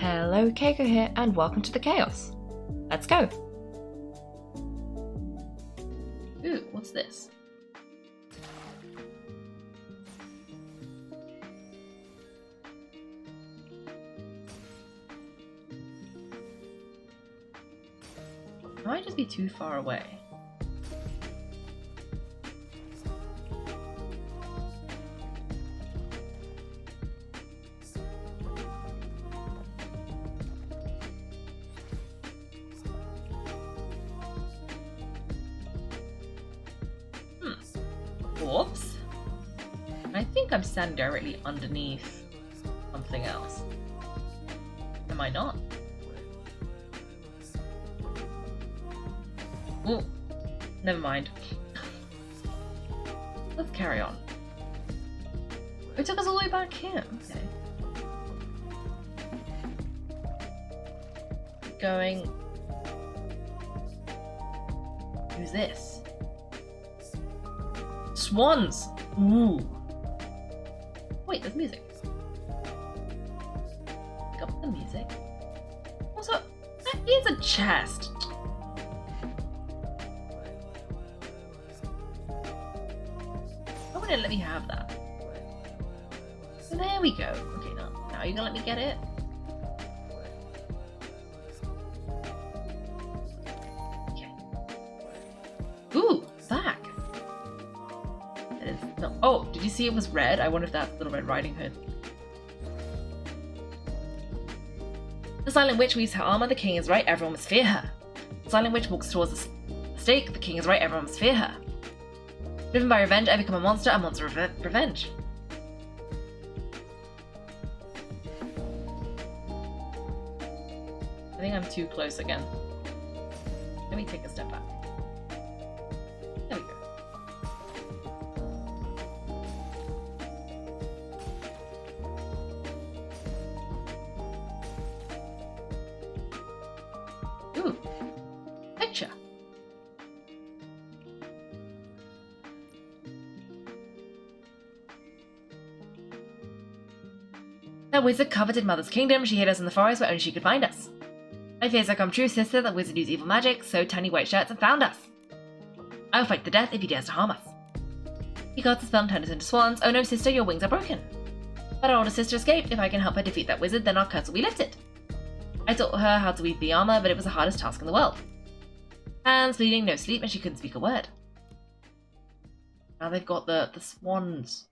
Hello, Kaiko here, and welcome to the chaos. Let's go. Ooh, what's this? I might just be too far away. Whoops. I think I'm standing directly underneath something else. Am I not? Oh, never mind. Let's carry on. It took us all the way back here. Okay. Going. Who's this? Swans! Ooh. Wait, there's music. Pick up the music. Also, that is a chest. Why wouldn't it let me have that? So there we go. Okay, now you're gonna let me get it? Okay. Ooh, back. No. Oh, did you see it was red? I wonder if that's Little Red Riding Hood. The Silent Witch weaves her armor. The king is right. Everyone must fear her. The Silent Witch walks towards the stake. The king is right. Everyone must fear her. Driven by revenge, I become a monster of revenge. I think I'm too close again. Let me take a step back. There we go. Ooh, picture. That wizard coveted Mother's kingdom. She hid us in the forest where only she could find us. My fears have come true, sister. That wizard used evil magic, sewed tiny white shirts, and found us. I will fight to death if he dares to harm us. He cast a spell and turned us into swans. Oh no, sister, your wings are broken. But our older sister escaped. If I can help her defeat that wizard, then our curse will be lifted. I taught her how to weave the armor, but it was the hardest task in the world. Hands bleeding, no sleep, and she couldn't speak a word. Now they've got the swans.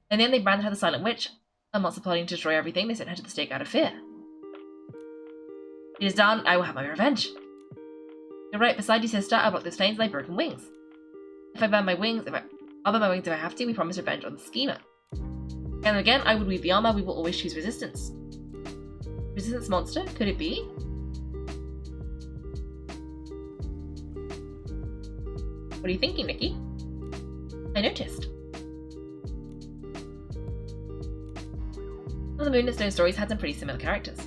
In the end, they branded her the Silent Witch. A monster plotting to destroy everything. They sent her to the stake out of fear. It is done. I will have my revenge. You're right beside you, sister. I'll block those flames with my broken wings. If I burn my wings, I'll burn my wings if I have to. We promise revenge on the schemer. And again, I would weave the armor. We will always choose resistance. Resistance monster? Could it be? What are you thinking, Nikki? I noticed. Well, the Moon and Stone stories had some pretty similar characters.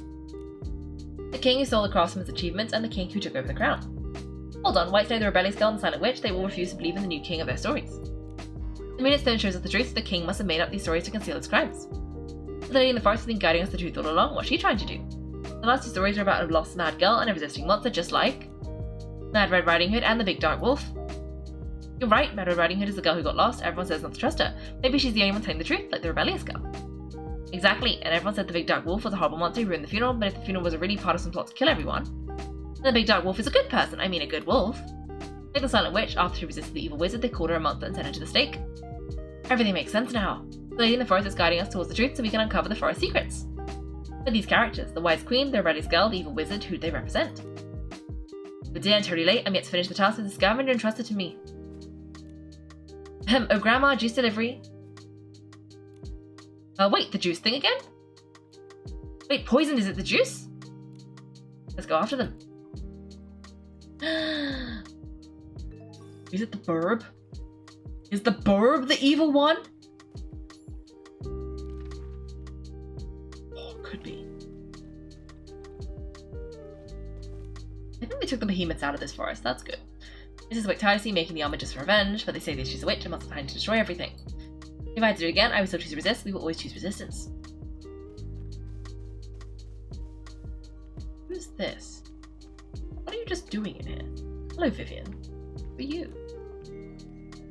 The king who stole the craftsman's achievements and the king who took over the crown. Hold on, Whitestone, the rebellious girl, and the Silent Witch, they all refuse to believe in the new king of their stories. The Moon and Stone shows us the truth. The king must have made up these stories to conceal his crimes. The lady in the forest has been guiding us the truth all along. What's she trying to do? The last two stories are about a lost mad girl and a resisting monster, just like Mad Red Riding Hood and the Big Dark Wolf. You're right, Mad Red Riding Hood is the girl who got lost. Everyone says not to trust her. Maybe she's the only one telling the truth, like the rebellious girl. Exactly, and everyone said the Big Dark Wolf was a horrible monster who ruined the funeral, but if the funeral was a really part of some plot to kill everyone, then the Big Dark Wolf is a good person, I mean a good wolf. Like the Silent Witch, after she resisted the evil wizard, they called her a monster and sent her to the stake. Everything makes sense now. The lady in the forest is guiding us towards the truth so we can uncover the forest secrets. But these characters, the wise queen, the rebellious girl, the evil wizard, who do they represent? But dear, I'm totally late. I'm yet to finish the task with the scavenger entrusted to me. Oh grandma, juice delivery. Wait, the juice thing again? Wait, poisoned, is it the juice? Let's go after them. Is it the burb? Is the burb the evil one? Oh, could be. I think they took the behemoths out of this forest, that's good. This is tirelessly making the armor just for revenge, but they say that she's a witch and must have planned to destroy everything. If I had to do it again, I would still choose resist. We will always choose resistance. Who's this? What are you just doing in here? Hello, Vivian. Who are you?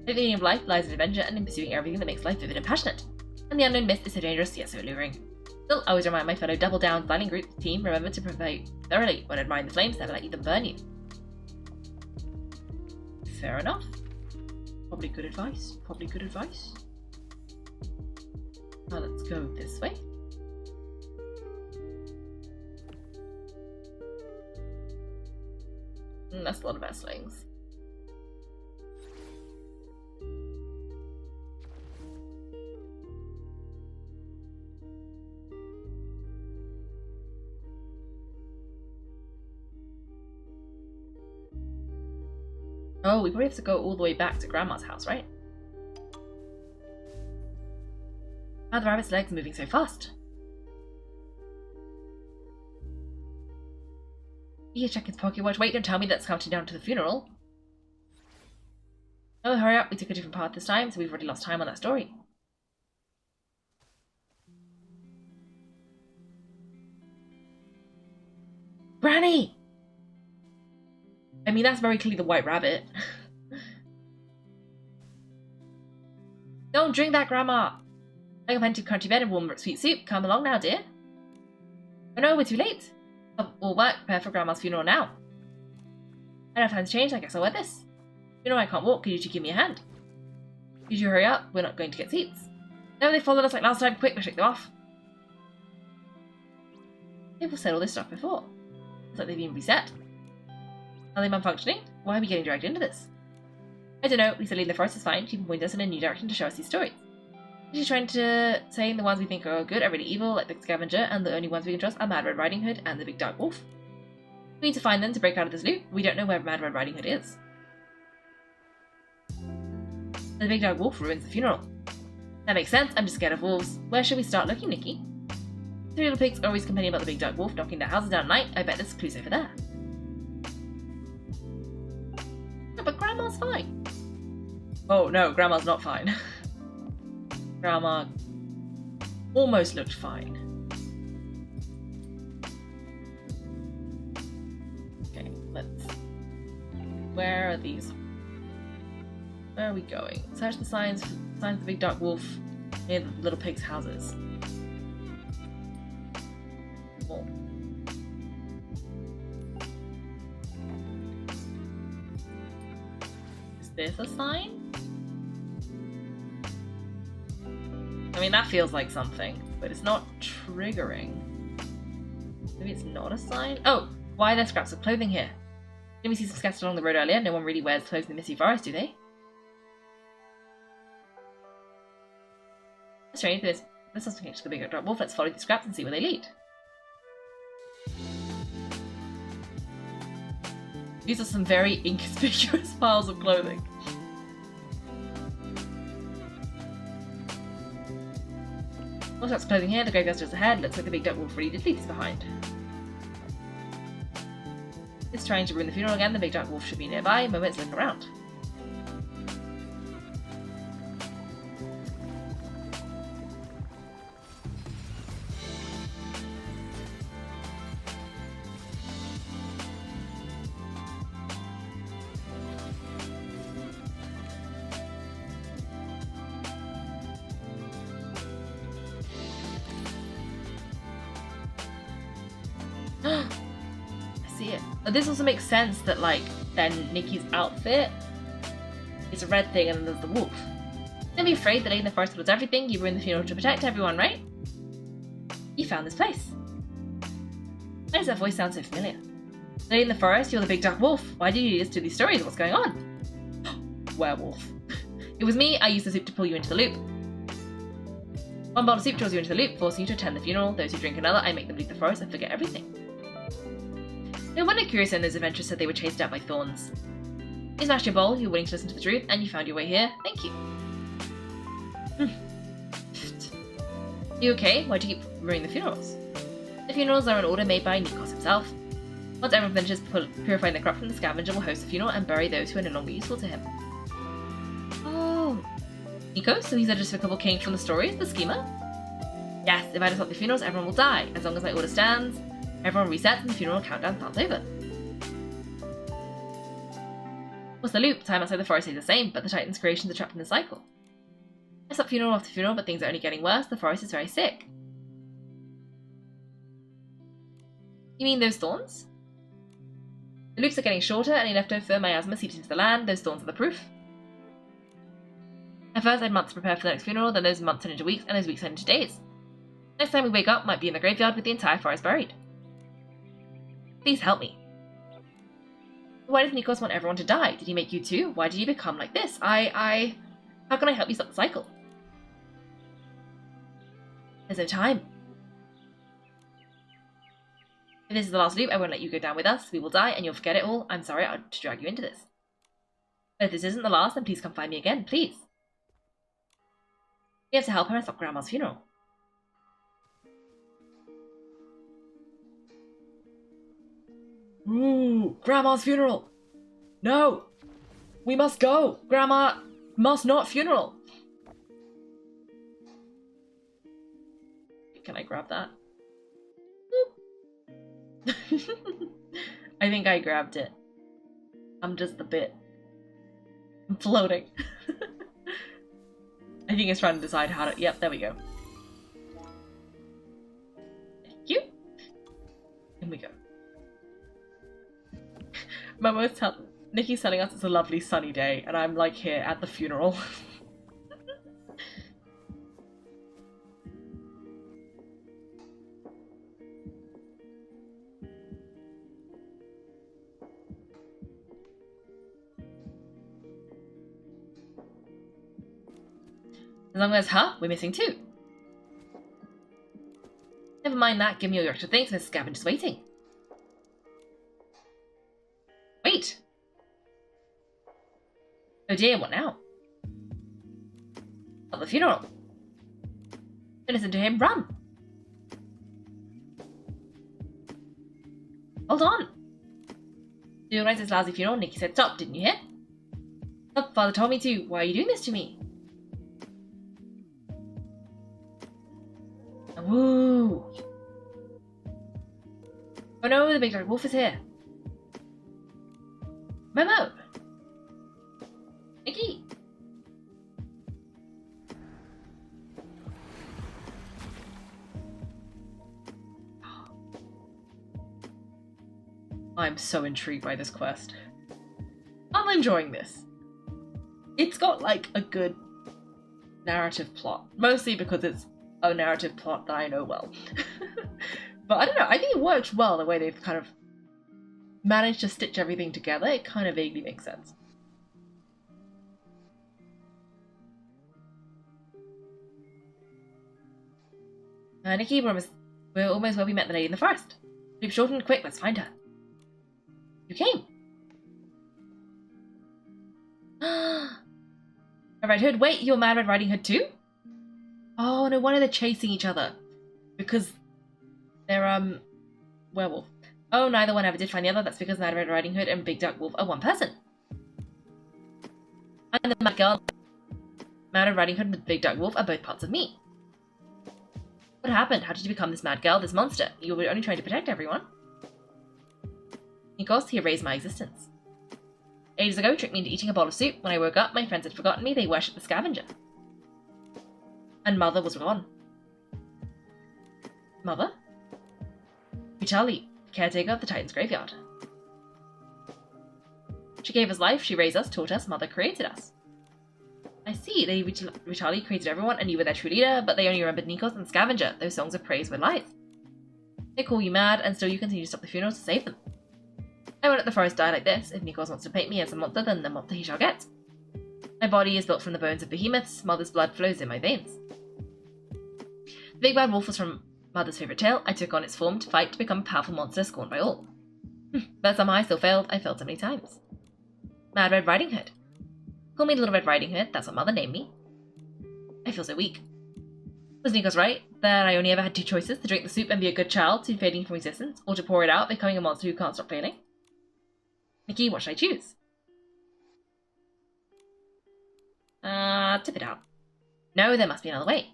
The meaning of life lies in adventure and in pursuing everything that makes life vivid and passionate. And the unknown mist is so dangerous yet so alluring. Still, I always remind my fellow double down styling group team, remember to prepare thoroughly when admiring the flames, never let them burn you. Fair enough. Probably good advice. Probably good advice. Now let's go this way. That's a lot of Esslings. Oh, we probably have to go all the way back to Grandma's house, right? How are the rabbit's legs moving so fast? He check his pocket watch. Wait, don't tell me that's counting down to the funeral. Oh, hurry up. We took a different path this time, so we've already lost time on that story. Granny! I mean, that's very clearly the white rabbit. Don't drink that, Grandma! Like a plenty of crunchy bed and warm sweet soup. Come along now, dear. Oh no, we're too late. All work, prepare for Grandma's funeral now. I don't have time to change, I guess I'll wear this. You know I can't walk, could you two give me a hand? Could you hurry up? We're not going to get seats. No, they followed us like last time. Quick, let's shake them off. People said all this stuff before. It's like they've been reset. Are they malfunctioning? Why are we getting dragged into this? I don't know, Lisa Lee in the forest is fine. She can point us in a new direction to show us these stories. She's trying to say the ones we think are good are really evil, like the Scavenger, and the only ones we can trust are Mad Red Riding Hood and the Big Dark Wolf. We need to find them to break out of this loop. We don't know where Mad Red Riding Hood is. The Big Dark Wolf ruins the funeral. That makes sense, I'm just scared of wolves. Where should we start looking, Nikki? Three little pigs always complaining about the Big Dark Wolf knocking their houses down at night. I bet there's clues over there. No, but Grandma's fine. Oh no, Grandma's not fine. Grandma almost looked fine. Okay, let's... Where are these? Where are we going? Search the signs of the Big Dark Wolf near the little pig's houses. Oh. Is this a sign? I mean, that feels like something, but it's not triggering. Maybe it's not a sign? Oh! Why are there scraps of clothing here? Didn't we see some scattered along the road earlier? No one really wears clothes in the misty forest, do they? That's strange. This has to connect to the Big Dark Wolf. Let's follow these scraps and see where they lead. These are some very inconspicuous piles of clothing. More scraps of clothing here. The graveyard's just ahead. Looks like the Big Dark Wolf really did leave this behind. It's trying to ruin the funeral again. The Big Dark Wolf should be nearby. Moments look around. But this also makes sense that, like, then Nikki's outfit is a red thing and then there's the wolf. Don't be afraid that lady in the forest was everything. You were in the funeral to protect everyone, right? You found this place. Why does that voice sound so familiar? Lady in the forest, you're the Big Dark Wolf. Why did you just do these stories? What's going on? Werewolf. It was me. I used the soup to pull you into the loop. One bowl of soup draws you into the loop, forcing you to attend the funeral. Those who drink another, I make them leave the forest and forget everything. No wonder Curious and those adventurers said they were chased out by thorns. You smashed your bowl, you were willing to listen to the truth, and you found your way here. Thank you. You okay? Why'd you keep ruining the funerals? The funerals are an order made by Nikos himself. Once everyone finishes purifying the crop from the Scavenger, will host a funeral and bury those who are no longer useful to him. Oh. Nikos? So he's a justificable king from the stories? The schemer? Yes, if I disrupt the funerals, everyone will die. As long as my order stands, Everyone resets and the funeral countdown starts over. What's the loop? Time outside the forest stays the same, but the Titan's creations are trapped in the cycle. I stop funeral after funeral, but things are only getting worse. The forest is very sick. You mean those thorns? The loops are getting shorter, any leftover miasma seeps into the land. Those thorns are the proof. At first I had months to prepare for the next funeral, then those months turn into weeks, and those weeks turn into days. Next time we wake up, might be in the graveyard with the entire forest buried. Please help me. Why does Nikos want everyone to die? Did he make you too? Why did you become like this? How can I help you stop the cycle? There's no time. If this is the last loop, I won't let you go down with us. We will die, and you'll forget it all. I'm sorry to drag you into this. But if this isn't the last, then please come find me again, please. We have to help her and stop Grandma's funeral. Ooh, Grandma's funeral! No! We must go! Grandma must not funeral! Can I grab that? I think I grabbed it. I'm just a bit. I'm floating. I think it's trying to decide how to. Yep, there we go. Thank you. In we go. Nikki's telling us it's a lovely sunny day, and I'm like here at the funeral. As long as her, we're missing two. Never mind that, give me all your extra things, Mrs. Scavenger's waiting. Wait! Oh dear, what now? At the funeral. Don't listen to him, run! Hold on! You organize this lousy funeral, Nikki said stop, didn't you hear? Stop, Father told me to. Why are you doing this to me? Woo! Oh no, the big dark wolf is here. Memo! Nikki! I'm so intrigued by this quest. I'm enjoying this. It's got like a good narrative plot, mostly because it's a narrative plot that I know well. But I don't know, I think it works well the way they've kind of managed to stitch everything together. It kind of vaguely makes sense. Nikki, we're almost where we met the lady in the forest. Loop shortened, quick, let's find her. You came. Red Hood, wait, you're Mad Red Riding Hood too? Oh, no wonder they're chasing each other. Because they're, werewolf. Oh, neither one ever did find the other. That's because Mad Red Riding Hood and Big Dark Wolf are one person. And the Mad Girl, Mad Red Riding Hood and the Big Dark Wolf are both parts of me. What happened? How did you become this mad girl, this monster? You were only trying to protect everyone. Nikos, he erased my existence. Ages ago, tricked me into eating a bowl of soup. When I woke up, my friends had forgotten me. They worshipped the Scavenger. And Mother was gone. Mother? Vitali, caretaker of the Titan's graveyard. She gave us life, she raised us, taught us, Mother created us. I see, Lady Vitali created everyone and you were their true leader, but they only remembered Nikos and Scavenger. Those songs of praise were lies. They call you mad, and still you continue to stop the funeral to save them. I won't let the forest die like this. If Nikos wants to paint me as a monster, then the monster he shall get. My body is built from the bones of behemoths. Mother's blood flows in my veins. The big bad wolf was from Mother's favourite tale. I took on its form to fight to become a powerful monster scorned by all. But somehow I still failed. I failed so many times. Mad Red Riding Hood. Call me Little Red Riding Hood. That's what Mother named me. I feel so weak. Was Nikos right? That I only ever had two choices, to drink the soup and be a good child, to fading from existence, or to pour it out, becoming a monster who can't stop failing? Nikki, what should I choose? Tip it out. No, there must be another way.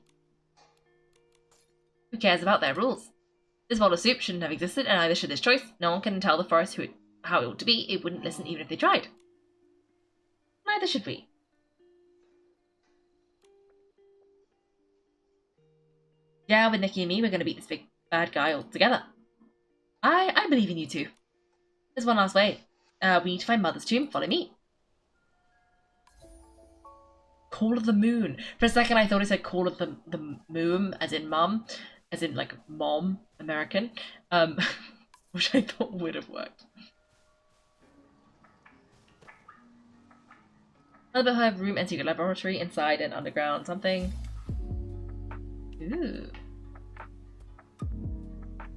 Who cares about their rules? This bowl of soup shouldn't have existed, and neither should this choice. No one can tell the forest how it ought to be. It wouldn't listen even if they tried. Neither should we. Yeah, with Nikki and me, we're going to beat this big bad guy all together. I believe in you two. There's one last way. We need to find Mother's tomb. Follow me. Call of the Moon. For a second, I thought it said Call of the Moon, as in mum, as in like mom, American, which I thought would have worked. Another bit of room and secret laboratory inside and underground something. Ooh.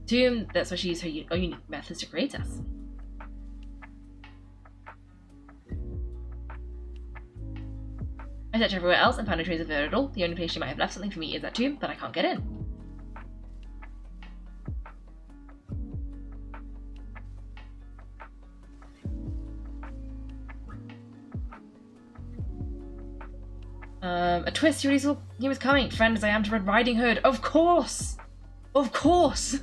Tomb, that's why she used her own unique methods to create us. I searched everywhere else and found no trace of her at all. The only place she might have left something for me is that tomb, but I can't get in. A twist, you already he was coming. Friend as I am to Red Riding Hood. Of course! Of course!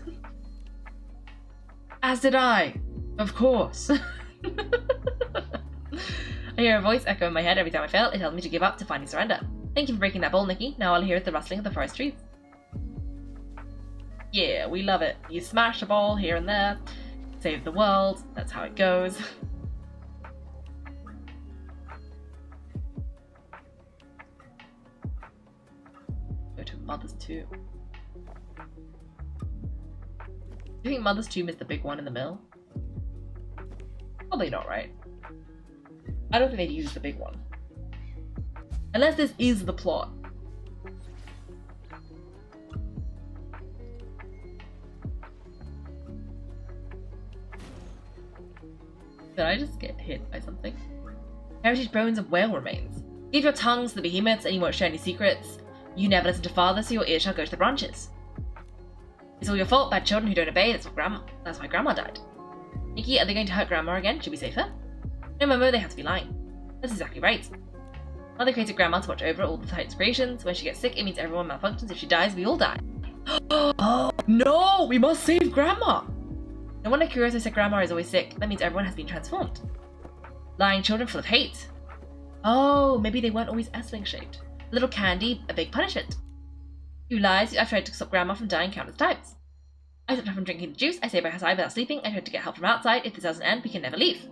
As did I. Of course. I hear a voice echo in my head every time I fail. It tells me to give up, to finally surrender. Thank you for breaking that bowl, Nikki. Now all I hear is the rustling of the forest trees. Yeah, we love it. You smash a ball here and there. Save the world. That's how it goes. Go to Mother's tomb. Do you think Mother's tomb is the big one in the mill? Probably not, right? I don't think they'd use the big one. Unless this is the plot. Did I just get hit by something? Heritage bones of whale remains. Give your tongues to the behemoths and you won't share any secrets. You never listen to father, so your ears shall go to the branches. It's all your fault, bad children who don't obey. That's why Grandma died. Nikki, are they going to hurt Grandma again? Should we save her? No, Momo, they have to be lying. That's exactly right. Mother created Grandma to watch over all the Titan's creations. When she gets sick, it means everyone malfunctions. If she dies, we all die. Oh, no! We must save Grandma! No wonder Curioso said Grandma is always sick. That means everyone has been transformed. Lying children full of hate. Oh, maybe they weren't always Essling shaped. A little candy, a big punishment. You lies, I've tried to stop Grandma from dying countless times. I stopped her from drinking the juice, I stay by her side without sleeping, I tried to get help from outside. If this doesn't end, we can never leave.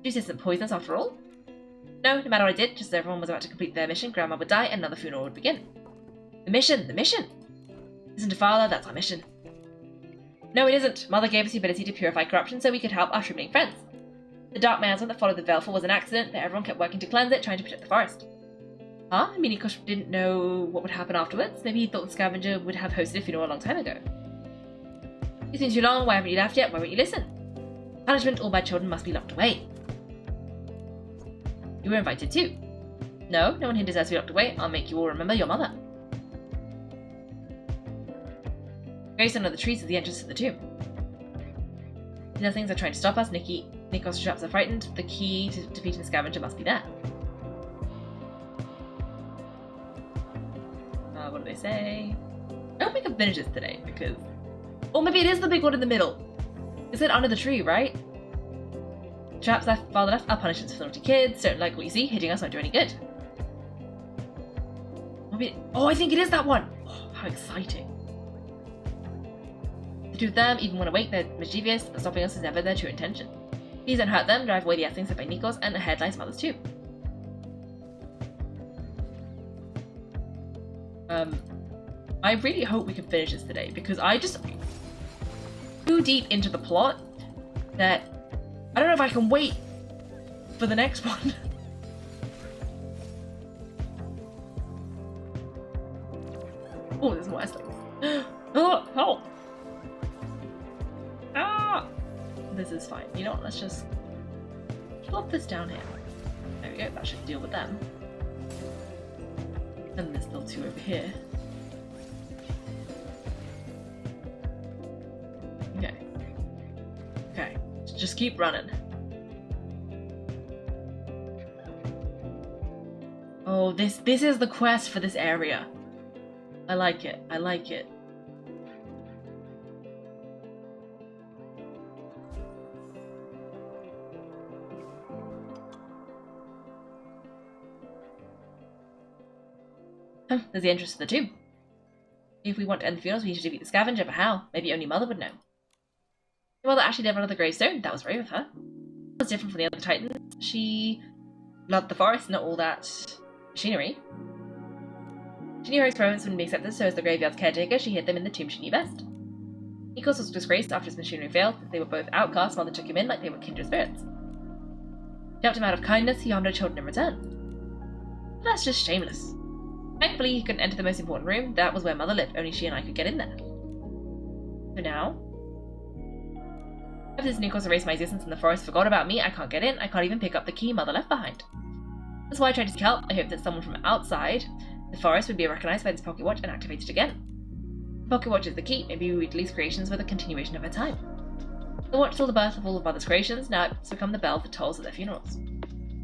Juice isn't poisonous after all. No, no matter what I did, just as everyone was about to complete their mission, Grandma would die and another funeral would begin. The mission! The mission! Listen to Father, that's our mission. No, it isn't. Mother gave us the ability to purify corruption so we could help our remaining friends. The dark miasma that followed the Veilful was an accident, but everyone kept working to cleanse it, trying to protect the forest. Huh? I mean, Nikosh didn't know what would happen afterwards. Maybe he thought the Scavenger would have hosted a funeral a long time ago. It's been too long, why haven't you left yet? Why won't you listen? Punishment, all bad children must be locked away. You were invited too. No, no one here deserves to be locked away. I'll make you all remember your mother. Grace under the trees is the entrance to the tomb. These things are trying to stop us. Nikos traps are frightened. The key to defeating the Scavenger must be there. What do they say? I hope we can finish this today because... Oh, maybe it is the big one in the middle. Is it under the tree, right? Traps left, father left, our punishments for naughty kids. Don't like what you see. Hitting us won't do any good. Maybe... Oh, I think it is that one. Oh, how exciting. The two of them, even when awake, they're mischievous, but stopping us is never their true intention. Please don't hurt them, drive away the essence set by Nikos, and ahead lies Mother's tomb. I really hope we can finish this today, because I just too deep into the plot that I don't know if I can wait for the next one. Oh, there's more essence. Oh, help! Ah! This is fine. You know what? Let's just plop this down here. There we go. That should deal with them. And there's still two over here. Okay. Okay. Just keep running. Oh, this is the quest for this area. I like it. I like it. There's the entrance to the tomb. If we want to end the funerals, we need to defeat the Scavenger, but how? Maybe only Mother would know. Your mother actually lived under the gravestone. That was brave of her. It was different from the other Titans. She loved the forest, not all that machinery. She knew her experiments wouldn't be accepted, so as the graveyard's caretaker, she hid them in the tomb she knew best. Nikos was disgraced after his machinery failed. Since they were both outcasts, Mother took him in like they were kindred spirits. She helped him out of kindness, he harmed her children in return. But that's just shameless. Thankfully, he couldn't enter the most important room. That was where Mother lived. Only she and I could get in there. So now, after this Nikos erased my existence in the forest, forgot about me, I can't get in. I can't even pick up the key Mother left behind. That's why I tried to seek help. I hoped that someone from outside the forest would be recognized by this pocket watch and activated again. The pocket watch is the key. Maybe we would release creations with a continuation of her time. The watch saw the birth of all of Mother's creations. Now it's become the bell that tolls at their funerals.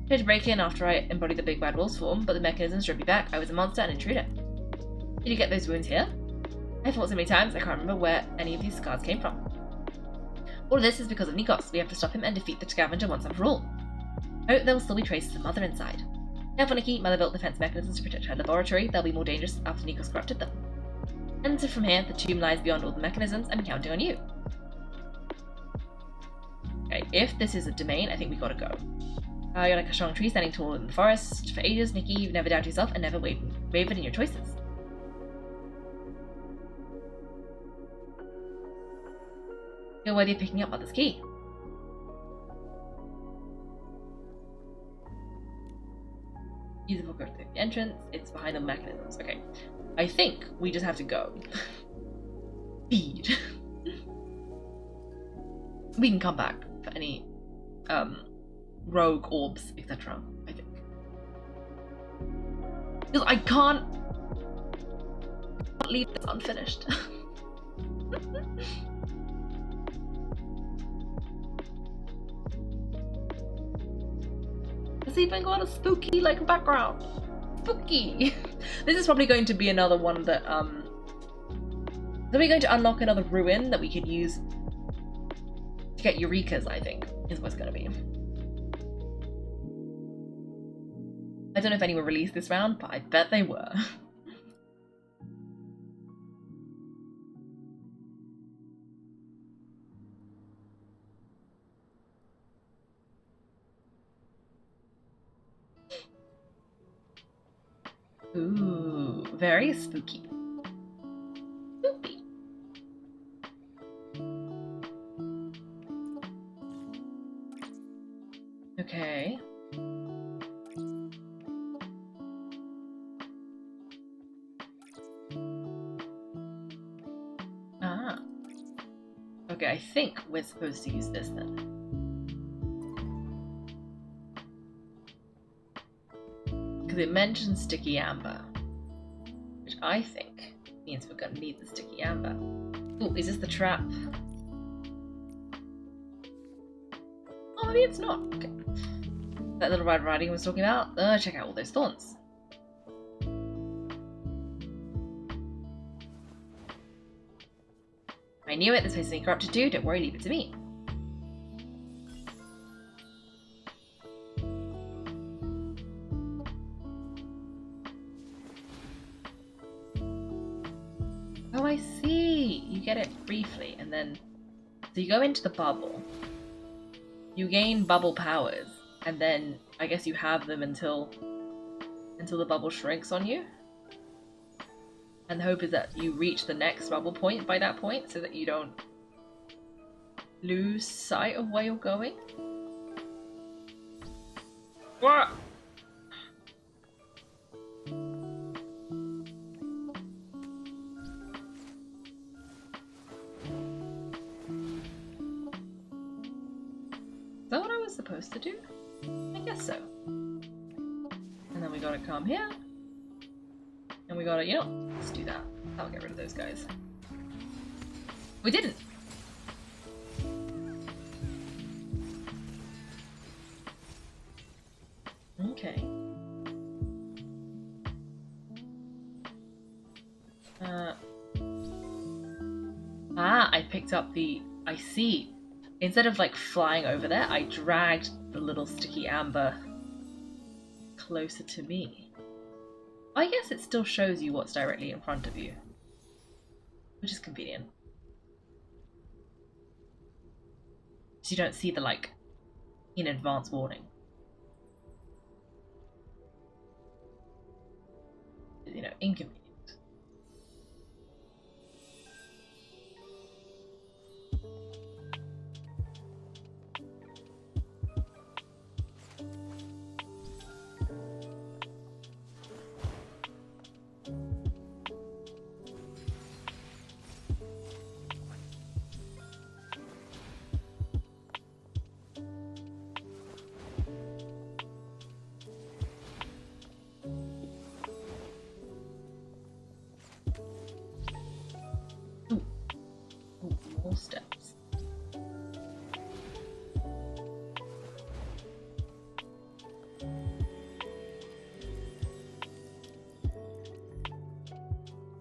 I tried to break in after I embodied the big bad wolf's form, but the mechanisms drove me back. I was a monster and intruder. Did you get those wounds here? I fought so many times I can't remember where any of these scars came from. All of this is because of Nikos. We have to stop him and defeat the Scavenger once and for all. I hope there will still be traces of Mother inside. Careful, Nikki. Mother built defense mechanisms to protect her laboratory. They'll be more dangerous after Nikos corrupted them. And so from here, the tomb lies beyond all the mechanisms. I'm counting on you. Okay, if this is a domain, I think we gotta go. You're like a strong tree standing tall in the forest. For ages, Nikki, you've never doubted yourself and never wavered in your choices. You're worthy of picking up Mother's key. Use the book to the entrance. It's behind the mechanisms. Okay. I think we just have to go. Speed. We can come back for any rogue orbs, etc. I think. Because I can't leave this unfinished. It's even got a spooky background. Spooky. This is probably going to be another one that Then we're going to unlock another ruin that we could use to get Eurekas, I think, is what's going to be. I don't know if any were released this round, but I bet they were. Ooh, very spooky. Spooky. Okay. Ah. Okay, I think we're supposed to use this then. Because it mentions sticky amber, which I think means we're going to need the sticky amber. Ooh, is this the trap? Oh, maybe it's not. Okay. That little Red Riding was talking about. Check out all those thorns. I knew it. This place is being corrupted too. Don't worry, leave it to me. Oh, I see. You get it briefly, and then so you go into the bubble. You gain bubble powers, and then I guess you have them until the bubble shrinks on you. And the hope is that you reach the next bubble point by that point, so that you don't lose sight of where you're going. What? Is that what I was supposed to do? I guess so. And then we gotta come here. And we gotta, let's do that. That'll get rid of those guys. We didn't! Okay. I picked up I see. Instead of flying over there, I dragged the little sticky amber closer to me. I guess it still shows you what's directly in front of you, which is convenient. So you don't see the, like, in advance warning. You know, inconvenient. More steps.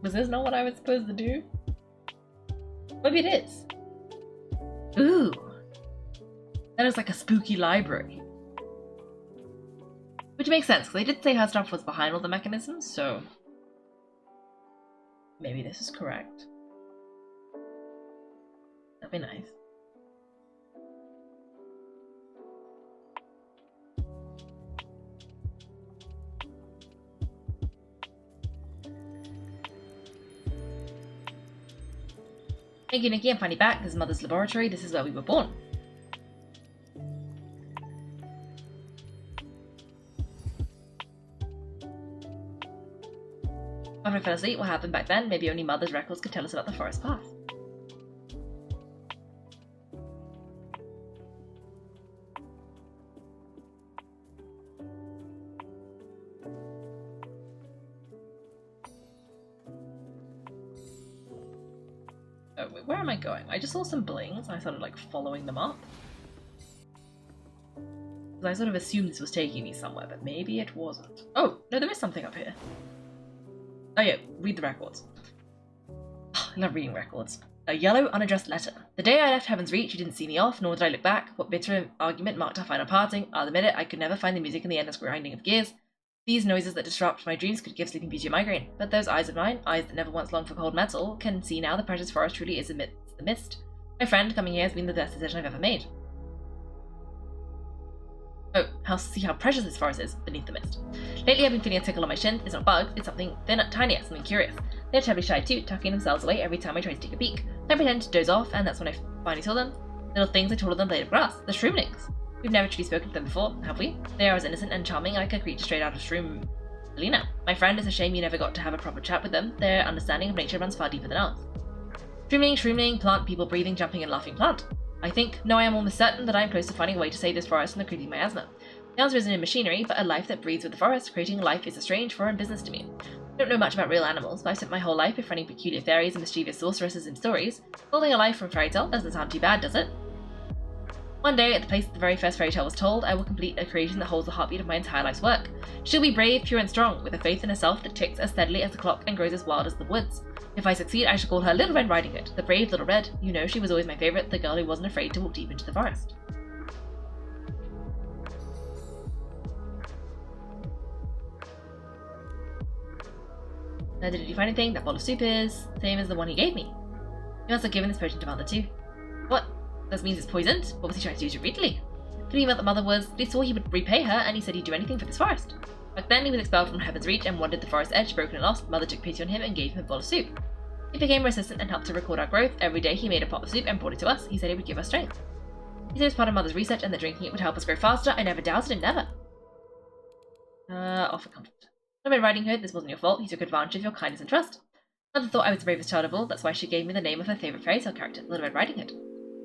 Was this not what I was supposed to do? Maybe it is. Ooh. That is like a spooky library. Which makes sense, because they did say her stuff was behind all the mechanisms, so maybe this is correct. That'd be nice. Thank you, Nikki. I'm finally back. This is Mother's laboratory. This is where we were born. After I fell asleep, what happened back then? Maybe only Mother's records could tell us about the forest path. Oh, wait, where am I going? I just saw some blings and I started like following them up. I sort of assumed this was taking me somewhere, but maybe it wasn't. Oh, no, there is something up here. Oh yeah, read the records. I love reading records. A yellow, unaddressed letter. The day I left Heaven's Reach, you didn't see me off, nor did I look back. What bitter argument marked our final parting? I'll admit it, I could never find the music in the endless grinding of gears. These noises that disrupt my dreams could give Sleeping Beauty a migraine. But those eyes of mine, eyes that never once longed for cold metal, can see now the precious forest truly is amidst the mist. My friend, coming here has been the best decision I've ever made. Oh, see how precious this forest is beneath the mist. Lately I've been feeling a tickle on my shin. It's not bugs, it's something tinier, something curious. They're terribly shy too, tucking themselves away every time I try to take a peek. I pretend to doze off, and that's when I finally saw them. Little things are taller than a blade of grass. The shroomlings. We've never truly spoken to them before, have we? They are as innocent and charming like a creature straight out of Shroom. Alina. My friend, it's a shame you never got to have a proper chat with them. Their understanding of nature runs far deeper than ours. Shroomling, plant, people breathing, jumping and laughing plant. I am almost certain that I am close to finding a way to save this forest from the creeping miasma. The answer isn't in machinery, but a life that breathes with the forest. Creating a life is a strange, foreign business to me. I don't know much about real animals, but I've spent my whole life befriending peculiar fairies and mischievous sorceresses in stories. Building a life from fairy tale doesn't sound too bad, does it? One day, at the place that the very first fairy tale was told, I will complete a creation that holds the heartbeat of my entire life's work. She'll be brave, pure and strong, with a faith in herself that ticks as steadily as the clock and grows as wild as the woods. If I succeed, I shall call her Little Red Riding Hood, the brave Little Red. You know, she was always my favourite, the girl who wasn't afraid to walk deep into the forest. Did you find anything? That bowl of soup is same as the one he gave me. He must have given this potion to Mother too. What? This means it's poisoned? What was he trying to do to Ridley? Could he meant that Mother was, he swore he would repay her, and he said he'd do anything for this forest. Back then he was expelled from Heaven's Reach and wandered the forest edge, broken and lost. Mother took pity on him and gave him a bowl of soup. He became her assistant and helped to record our growth. Every day he made a pot of soup and brought it to us. He said it would give us strength. He said it was part of Mother's research and that drinking it would help us grow faster. I never doubted it, never. Offer comfort. Little Red Riding Hood, this wasn't your fault. He took advantage of your kindness and trust. Mother thought I was the bravest child of all. That's why she gave me the name of her favourite fairy tale character, Little Red Riding Hood.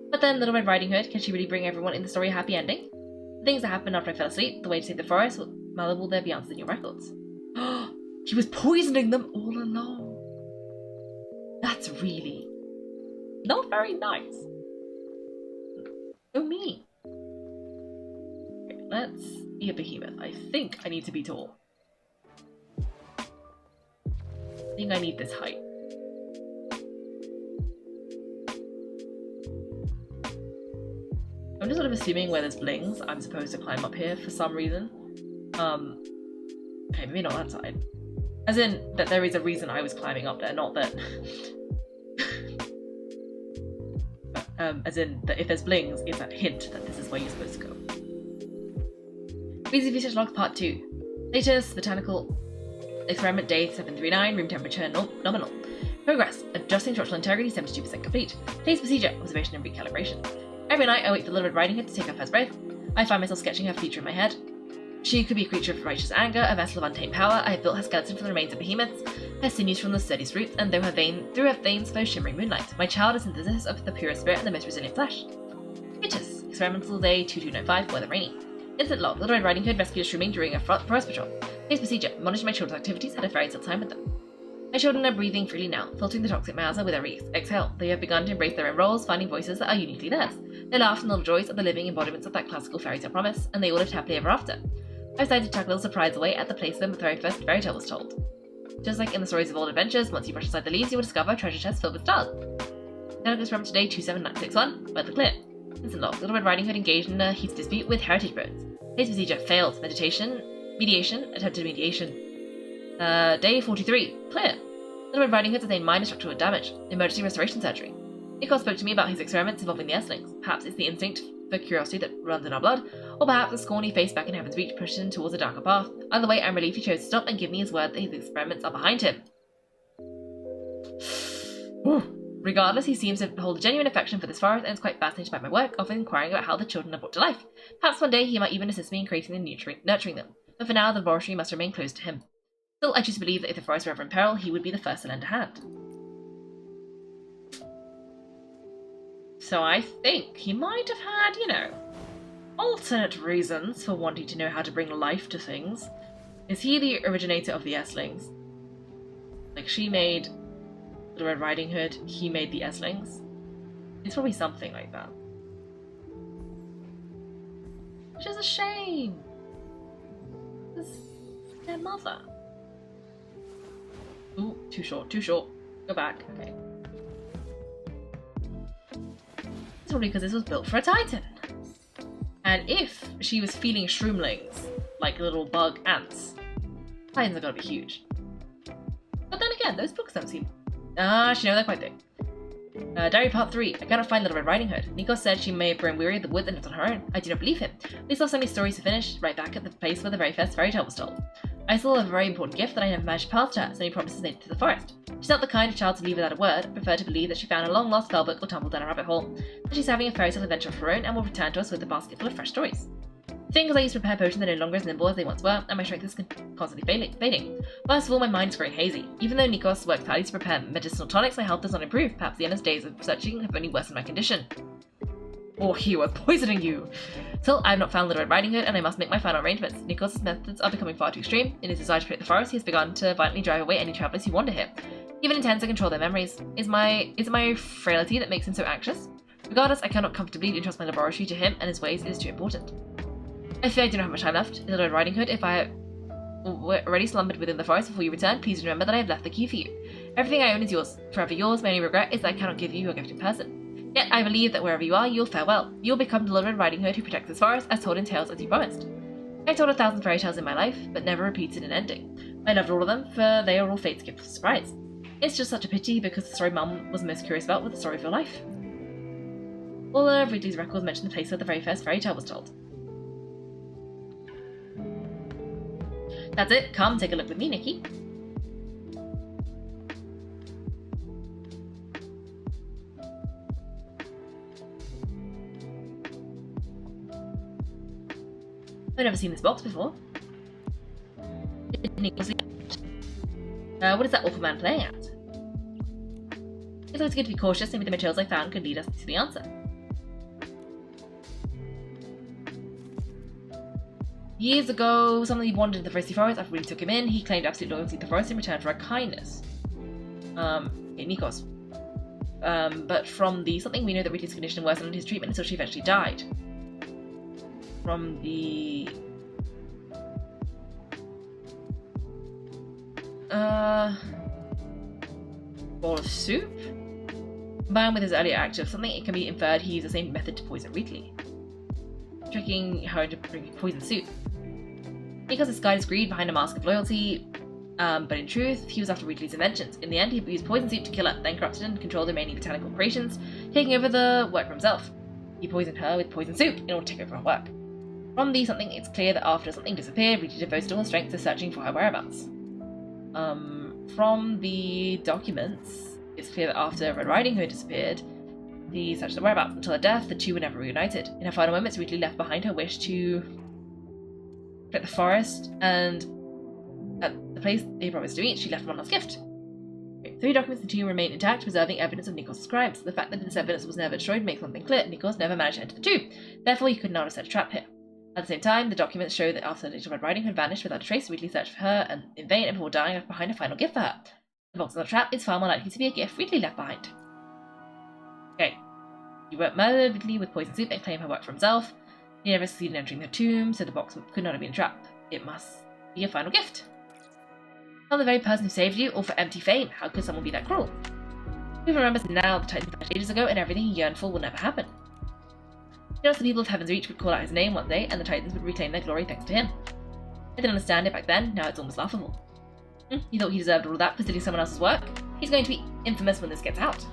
But then, Little Red Riding Hood, can she really bring everyone in the story a happy ending? The things that happened after I fell asleep, the way to save the forest, Mother, will there be answers in your records? He was poisoning them all along. That's really not very nice. So mean. Okay, let's be a behemoth. I think I need to be tall. I think I need this height. I'm just sort of assuming where there's blings, I'm supposed to climb up here for some reason. Okay, maybe not that side. As in, that there is a reason I was climbing up there, not that... as in, that if there's blings, it's a hint that this is where you're supposed to go. Busy Research Logs Part 2. Status, Botanical Experiment Day 739, room temperature nominal. Progress, adjusting structural integrity 72% complete. Today's procedure, observation and recalibration. Every night I wait for the Little Red Riding Hood to take her first breath. I find myself sketching her future in my head. She could be a creature of righteous anger, a vessel of untamed power. I have built her skeleton from the remains of behemoths, her sinews from the sturdiest roots, and through her veins flows shimmering moonlight. My child is synthesis of the purest spirit and the most resilient flesh. Status, experimental day 2295, weather rainy. Instant log, Little Red Riding Hood rescued a shrooming during a forest patrol. Today's procedure, monitor my children's activities, had a fairy tale time with them. My children are breathing freely now, filtering the toxic miasma with every exhale. They have begun to embrace their own roles, finding voices that are uniquely theirs. They laugh in the joys of the living embodiments of that classical fairy tale promise, and they all lived happily ever after. I decided to tuck a little surprise away at the place where the very first fairy tale was told. Just like in the stories of old adventures, once you brush aside the leaves, you will discover a treasure chest filled with stars. Technical experiment today 27961, weather clear. Instant log, Little Red Riding Hood engaged in a heated dispute with heritage birds. Today's procedure, failed. Mediation, attempted mediation. Day 43, clear. Little Red Riding Hood sustained minor structural damage. Emergency restoration surgery. Nicholas spoke to me about his experiments involving the Esslings. Perhaps it's the instinct for curiosity that runs in our blood, or perhaps the scorn he faced back in Heaven's Reach pushed him towards a darker path. Either way, I'm relieved he chose to stop and give me his word that his experiments are behind him. Regardless, he seems to hold a genuine affection for this forest and is quite fascinated by my work, often inquiring about how the children are brought to life. Perhaps one day he might even assist me in creating and nurturing them, but for now the laboratory must remain closed to him. Still, I choose to believe that if the forest were ever in peril, he would be the first to lend a hand. So I think he might have had, alternate reasons for wanting to know how to bring life to things. Is he the originator of the Esslings? Like, she made the Red Riding Hood, he made the Esslings? It's probably something like that. Which is a shame. It's their mother. Ooh, too short. Go back. Okay. It's probably because this was built for a Titan. And if she was feeding shroomlings, like little bug ants, Titans are gotta be huge. But then again, those books don't seem... they're quite big. Diary Part 3. I cannot find Little Red Riding Hood. Nico said she may have grown weary of the woods and lived on her own. I do not believe him. We still have so many stories to finish, right back at the place where the very first fairy tale was told. I still have a very important gift that I never managed to pass to her, so many promises made to the forest. She's not the kind of child to leave without a word. I prefer to believe that she found a long-lost spellbook or tumbled down a rabbit hole, that she's having a fairy tale adventure of her own and will return to us with a basket full of fresh stories. The things I used to prepare potions are no longer as nimble as they once were, and my strength is constantly fading. Worst of all, my mind is growing hazy. Even though Nikos worked hard to prepare medicinal tonics, my health does not improve. Perhaps the endless days of searching have only worsened my condition. Or he was poisoning you! Still, I have not found Little Red Riding Hood, and I must make my final arrangements. Nikos' methods are becoming far too extreme. In his desire to protect the forest, he has begun to violently drive away any travelers who wander here. He even intends to control their memories. Is it my frailty that makes him so anxious? Regardless, I cannot comfortably entrust my laboratory to him, and his ways is too important. I fear I do not have much time left. Little Red Riding Hood, if I have already slumbered within the forest before you return, please remember that I have left the key for you. Everything I own is yours, forever yours. My only regret is that I cannot give you your gift in person. Yet I believe that wherever you are, you'll fare well. You'll become the Little Red Riding Hood who protects this forest, as told in tales as you promised. I've told 1,000 fairy tales in my life, but never repeated an ending. I loved all of them, for they are all fate's gift of surprise. It's just such a pity, because the story Mum was most curious about was the story of your life. All of Ridley's records mention the place where the very first fairy tale was told. That's it. Come take a look with me, Nikki. I've never seen this box before. What is that awful man playing at? It's always good to be cautious, and with the materials I found could lead us to the answer. Years ago, somebody wandered into the thirsty forest. After we took him in, he claimed absolute loyalty to the forest in return for our kindness. Nikos. But from the something we know that Ridley's condition worsened his treatment until she eventually died. From the... bowl of soup? Combined with his earlier act of something, it can be inferred he used the same method to poison Ridley. Tricking her into drinking poison soup. Nikos' disguised greed behind a mask of loyalty. But in truth, he was after Wheatley's inventions. In the end, he used poison soup to kill her, then corrupted and controlled the remaining botanical operations, taking over the work for himself. He poisoned her with poison soup in order to take over her work. From the something, it's clear that after something disappeared, Wheatley devoted all her strength to searching for her whereabouts. From the documents, it's clear that after Red Riding Hood disappeared, he searched the whereabouts. Until her death, the two were never reunited. In her final moments, Wheatley left behind her wish to protect the forest, and at the place they promised to meet, she left one last gift. 3 documents in the tomb remain intact, preserving evidence of Nikos' crimes. The fact that this evidence was never destroyed makes one thing clear: Nikos never managed to enter the tomb. Therefore, he could not have set a trap here. At the same time, the documents show that after Little Red Riding Hood vanished without a trace, Wheatley searched for her and in vain, and before dying left behind a final gift for her. The box on the trap is far more likely to be a gift Wheatley left behind. Okay. He murdered Wheatley with poison soup and claimed her work for himself. He never succeeded in entering the tomb, so the box could not have been a trap. It must be a final gift. Not the very person who saved you, or for empty fame. How could someone be that cruel? Who remembers now the Titan vanished ages ago, and everything he yearned for will never happen. He knows the people of Heaven's Reach would call out his name one day, and the Titans would reclaim their glory thanks to him. I didn't understand it back then, now it's almost laughable. He thought he deserved all of that for stealing someone else's work? He's going to be infamous when this gets out.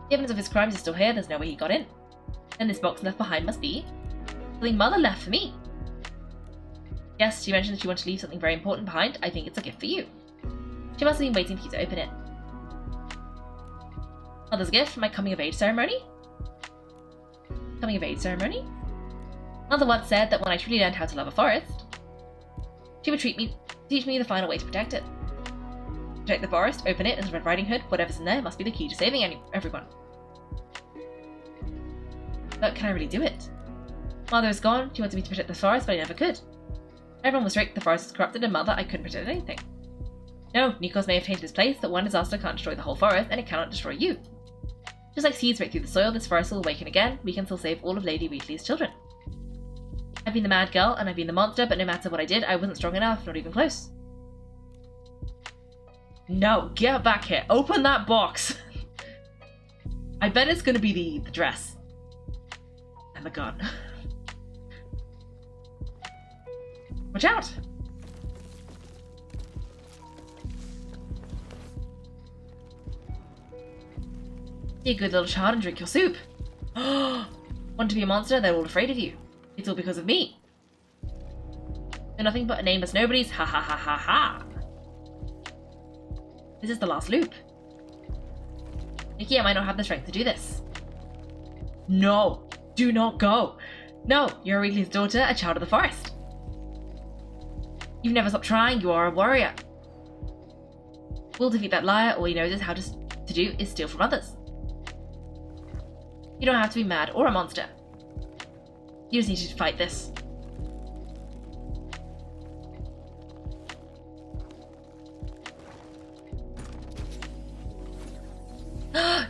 The evidence of his crimes is still here, there's no way he got in. And this box left behind must be something Mother left for me. Yes, she mentioned that she wanted to leave something very important behind. I think it's a gift for you. She must have been waiting for you to open it. Mother's gift, my coming of age ceremony? Coming of age ceremony? Mother once said that when I truly learned how to love a forest, she would teach me the final way to protect it. Protect the forest, open it, and Red Riding Hood, whatever's in there must be the key to saving everyone. But can I really do it? Mother is gone, she wanted me to protect the forest, but I never could. Everyone was strict, the forest was corrupted, and Mother, I couldn't protect anything. No, Nikos may have changed his place, but one disaster can't destroy the whole forest, and it cannot destroy you. Just like seeds break through the soil, this forest will awaken again. We can still save all of Lady Wheatley's children. I've been the mad girl, and I've been the monster, but no matter what I did, I wasn't strong enough, not even close. No, get back here. Open that box. I bet it's going to be the dress. And the gun. Watch out! Be a good little child and drink your soup. Want to be a monster? They're all afraid of you. It's all because of me. They're nothing but a nameless nobodies. Ha ha ha ha ha. This is the last loop. Nikki, I might not have the strength to do this. No, do not go. No, you're Wheatley's daughter, a child of the forest. You've never stopped trying, you are a warrior. We'll defeat that liar, all he knows is how to do is steal from others. You don't have to be mad or a monster. You just need to fight this.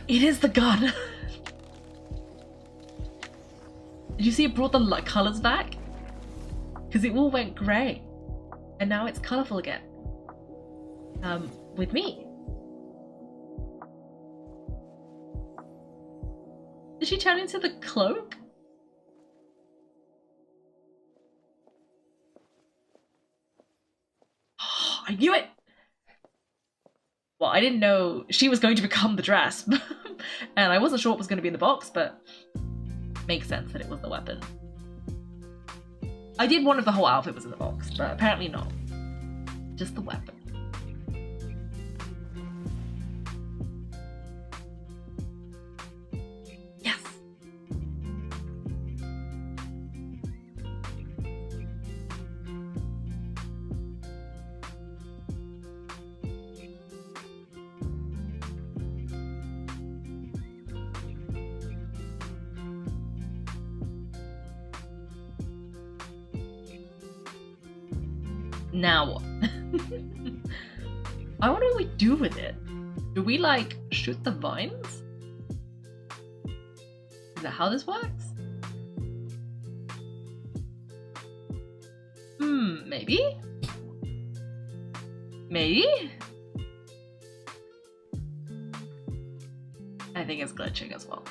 It is the gun! Did you see it brought the colours back? Because it all went grey. And now it's colourful again. With me. Did she turn into the cloak? Oh, I knew it! Well, I didn't know she was going to become the dress. And I wasn't sure what was going to be in the box, but makes sense that it was the weapon. I did wonder if the whole outfit was in the box, but apparently not. Just the weapon. Yes! Now what? I wonder what we do with it. Do we like shoot the vines? Is that how this works? Maybe? Maybe? I think it's glitching as well.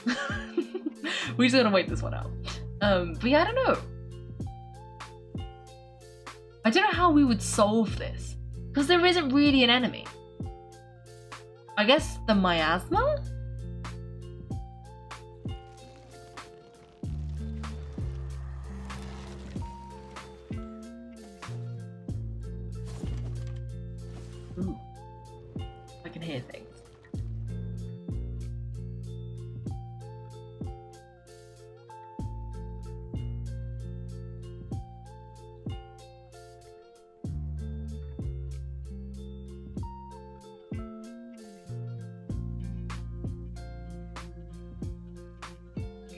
We're just gonna wait this one out. But yeah, I don't know. I don't know how we would solve this. Because there isn't really an enemy. I guess the miasma? Ooh. I can hear things.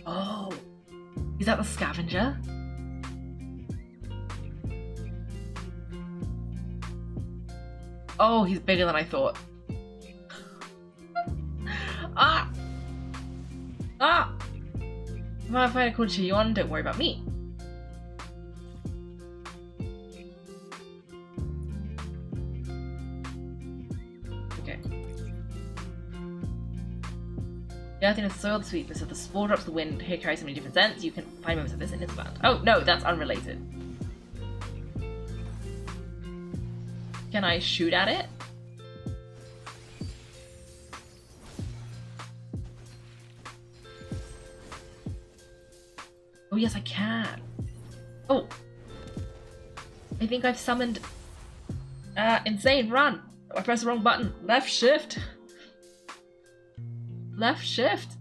Oh, is that the Scavenger? Oh, he's bigger than I thought. Ah! Ah! If I find a cool cheer you on, don't worry about me. Okay. The earthiness of the soil, the sweetness of the spore drops, the wind here carries so many different scents. You can find moments of this in this band. Oh, no, that's unrelated. Can I shoot at it? Oh, yes, I can. Oh. I think I've summoned... insane, run! I pressed the wrong button. Left shift. Left shift.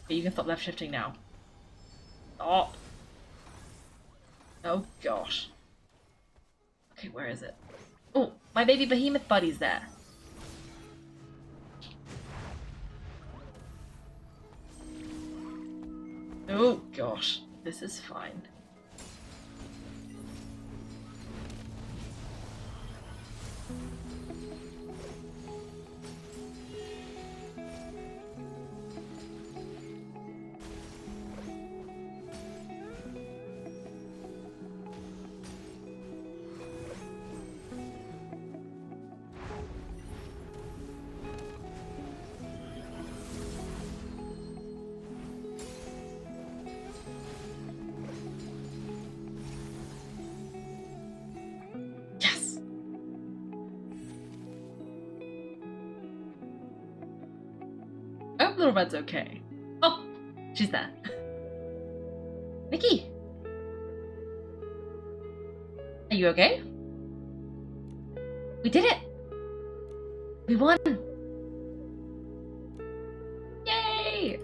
Okay, you can stop left shifting now. Stop. Oh, gosh. Okay, where is it? Oh, my baby behemoth buddy's there. Oh gosh, this is fine. I hope Little Red's okay. Oh, she's there. Nikki! Are you okay? We did it! We won! Yay!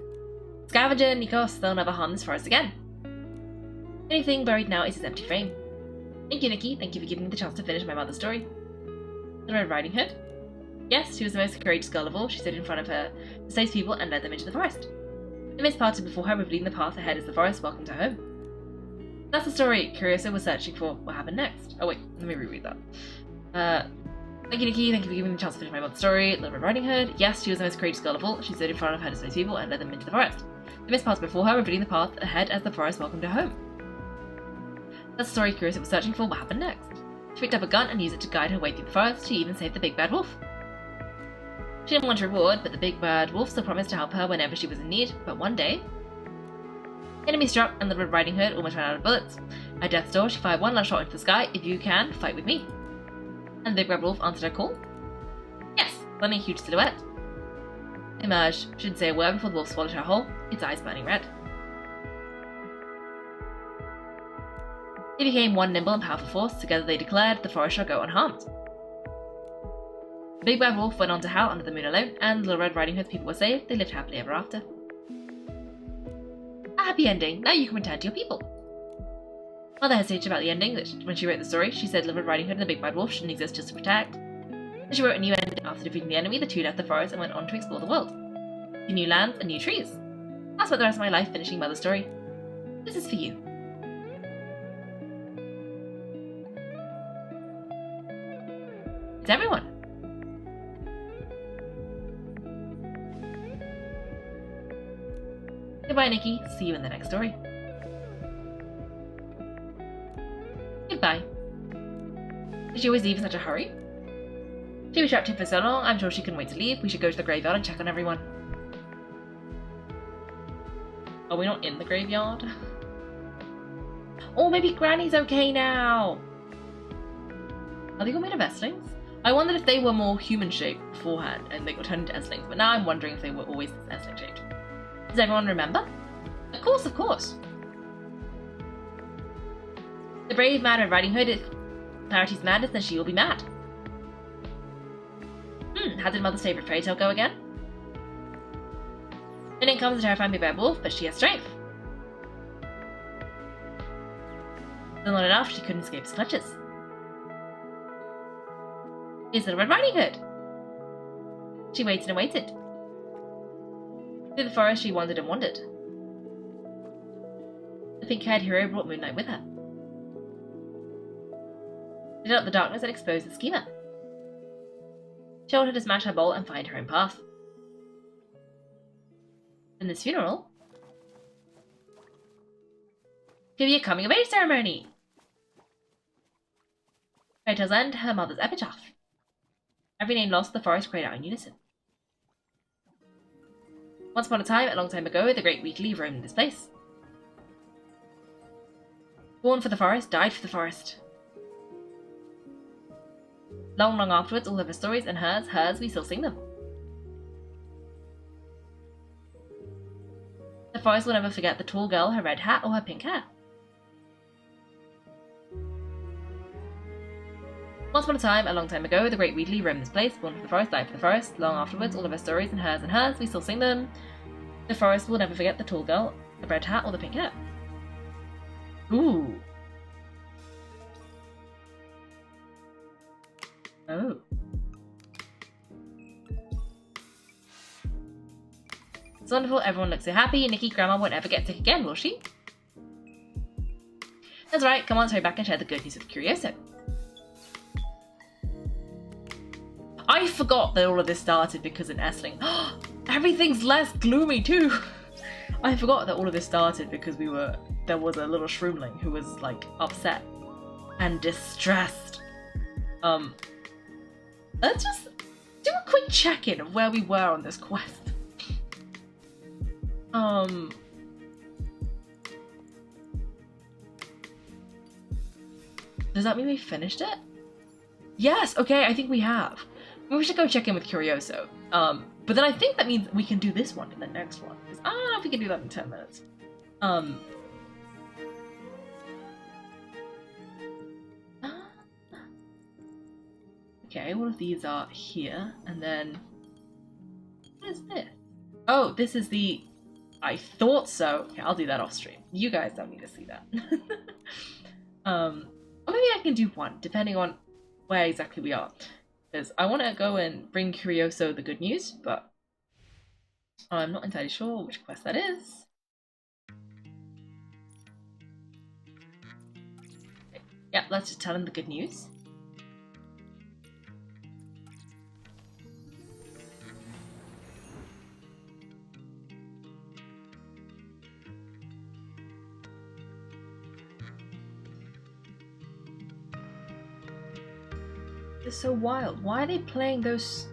Scavenger and Nikos, they'll never harm this forest again. The only thing buried now is his empty frame. Thank you, Nikki. Thank you for giving me the chance to finish my mother's story. The Red Riding Hood. Yes, she was the most courageous girl of all. She stood in front of her to save people and led them into the forest. The mist parted before her, revealing the path ahead as the forest welcomed her home. That's the story Curioso was searching for. What happened next? Oh wait, let me reread that. Thank you, Nikki. Thank you for giving me the chance to finish my mother's story. Little Red Riding Hood. Yes, she was the most courageous girl of all. She stood in front of her to save people and led them into the forest. The mist parted before her, revealing the path ahead as the forest welcomed her home. That's the story Curioso was searching for. What happened next? She picked up a gun and used it to guide her way through the forest. She even saved the big bad wolf. She didn't want a reward, but the big bad wolf still promised to help her whenever she was in need. But one day, the enemy struck and the Red Riding Hood almost ran out of bullets. At death's door, she fired one last shot into the sky. If you can, fight with me. And the big bad wolf answered her call. Yes, suddenly a huge silhouette emerged. She didn't say a word before the wolf swallowed her whole, its eyes burning red. They became one nimble and powerful force. Together they declared the forest shall go unharmed. The big bad wolf went on to howl under the moon alone, and the Little Red Riding Hood's people were saved. They lived happily ever after. A happy ending. Now you can return to your people. Mother hesitated about the ending when she wrote the story. She said Little Red Riding Hood and the big bad wolf shouldn't exist just to protect. Then she wrote a new ending. After defeating the enemy, the two left the forest and went on to explore the world. See new lands and new trees. I spent the rest of my life finishing Mother's story. This is for you. It's everyone. Goodbye, Nikki. See you in the next story. Goodbye. Did she always leave in such a hurry? She was trapped here for so long, I'm sure she couldn't wait to leave. We should go to the graveyard and check on everyone. Are we not in the graveyard? Oh, maybe Granny's okay now. Are they all made of Esslings? I wondered if they were more human-shaped beforehand and they got turned into Esslings, but now I'm wondering if they were always Essling-shaped. Does everyone remember? Of course, of course. The brave Mad Red Riding Hood, if Clarity's madness, then she will be mad. How did Mother's favourite fairy tale go again? Then comes a terrifying big bad wolf, but she has strength. Still not enough, she couldn't escape his clutches. Here's Little Red Riding Hood. She waited and waited. Through the forest she wandered and wandered. The pink-haired hero brought Moonlight with her. She lit up the darkness and exposed the schemer. She told her to smash her bowl and find her own path. In this funeral, give you a coming-of-age ceremony. Fairy tales end, her mother's epitaph. Every name lost, the forest cried out in unison. Once upon a time, a long time ago, the great weekly roamed this place. Born for the forest, died for the forest. Long, long afterwards, all of her stories and hers, we still sing them. The forest will never forget the tall girl, her red hat, or her pink hair. Once upon a time, a long time ago, the great Weedley roamed this place, born for the forest, died for the forest. Long afterwards, all of her stories and hers, we still sing them. The forest will never forget the tall girl, the red hat, or the pink hair. Ooh. Oh. It's wonderful, everyone looks so happy. Nikki, Grandma won't ever get sick again, will she? That's right, come on, hurry back and share the good news with Curioso. I forgot that all of this started because in Essling. Everything's less gloomy too! I forgot that all of this started because there was a little shroomling who was like upset and distressed. Let's just do a quick check-in of where we were on this quest. Does that mean we finished it? Yes, okay, I think we have. We should go check in with Curioso. But then I think that means we can do this one in the next one. I don't know if we can do that in 10 minutes. Okay, all of these are here, and then what is this? Oh, this is the... I thought so. Okay, I'll do that off stream. You guys don't need to see that. Or maybe I can do one, depending on where exactly we are. Because I want to go and bring Curioso the good news, but I'm not entirely sure which quest that is. Okay. Yeah, let's just tell him the good news. It's so wild. Why are they playing those?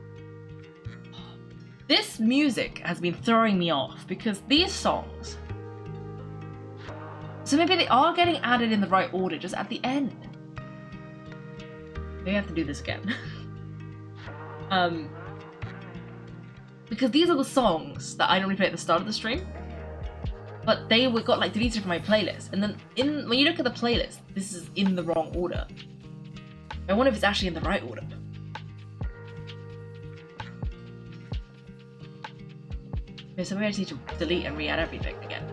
This music has been throwing me off because these songs. So maybe they are getting added in the right order, just at the end. Maybe I have to do this again. Because these are the songs that I normally play at the start of the stream, but they got like deleted from my playlist. And then when you look at the playlist, this is in the wrong order. I wonder if it's actually in the right order. Okay, so maybe I just need to delete and re-add everything again.